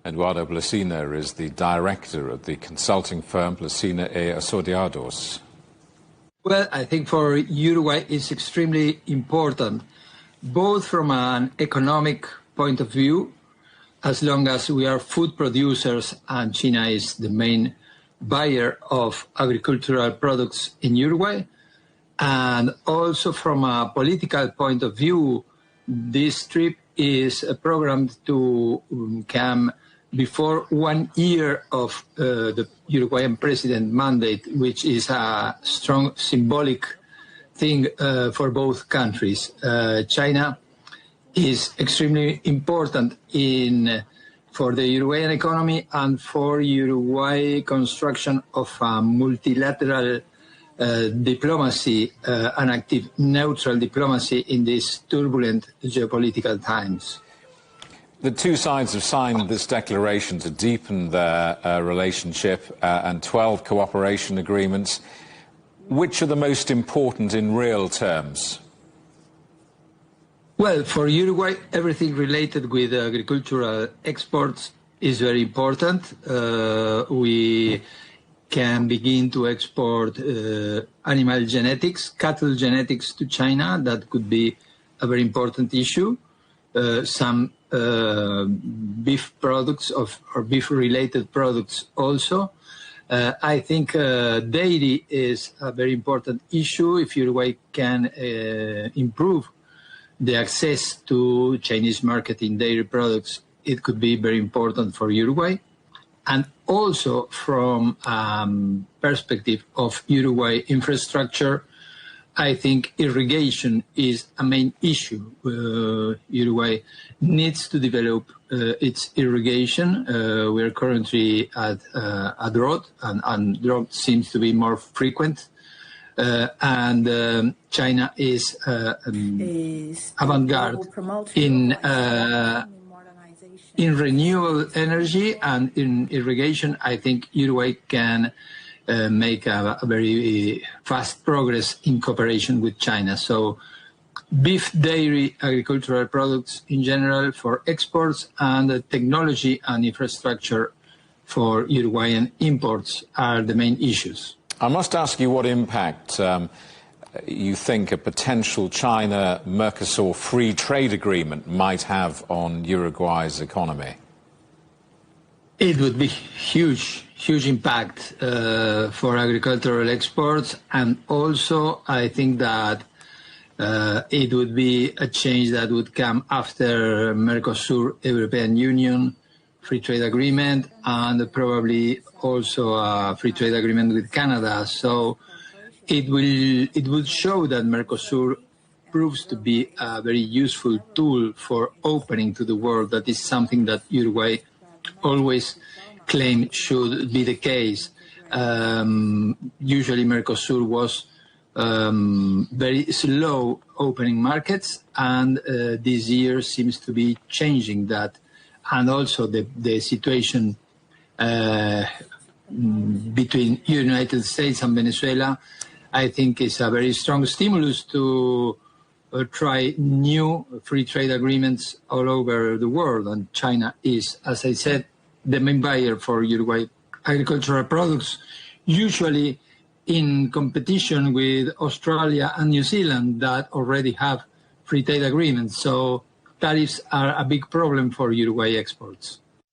Eduardo Blasina is the director of the consulting firm Blasina e Asociados. Well, I think for Uruguay it's extremely important, both from an economic point of view, as long as we are food producers and China is the main buyer of agricultural products in Uruguay, and also from a political point of view, this trip is programmed to come before 1 year of the Uruguayan president mandate, which is a strong symbolic thing for both countries. China is extremely important for the Uruguayan economy and for Uruguay construction of a multilateral diplomacy, an active neutral diplomacy in these turbulent geopolitical times. The two sides have signed this declaration to deepen their relationship and 12 cooperation agreements. Which are the most important in real terms? Well, for Uruguay, everything related with agricultural exports is very important. We can begin to export animal genetics, cattle genetics to China. That could be a very important issue. Some beef products or beef-related products also. I think dairy is a very important issue. If Uruguay can improve the access to Chinese market in dairy products, it could be very important for Uruguay. And also from perspective of Uruguay infrastructure, I think irrigation is a main issue. Uruguay needs to develop its irrigation. We are currently at a drought, and drought seems to be more frequent. And China is avant-garde in renewable energy and in irrigation. I think Uruguay can make a very fast progress in cooperation with China. So beef, dairy, agricultural products in general for exports, and technology and infrastructure for Uruguayan imports are the main issues. I must ask you what impact you think a potential China-Mercosur free trade agreement might have on Uruguay's economy. It would be huge impact for agricultural exports, and also I think that it would be a change that would come after Mercosur, European Union free trade agreement, and probably also a free trade agreement with Canada. So it will show that Mercosur proves to be a very useful tool for opening to the world. That is something that Uruguay always claimed should be the case. Usually Mercosur was very slow opening markets, and this year seems to be changing that. And also the situation between United States and Venezuela, I think, is a very strong stimulus to try new free trade agreements all over the world. And China is, as I said, the main buyer for Uruguay agricultural products, usually in competition with Australia and New Zealand that already have free trade agreements. So tariffs are a big problem for Uruguay exports.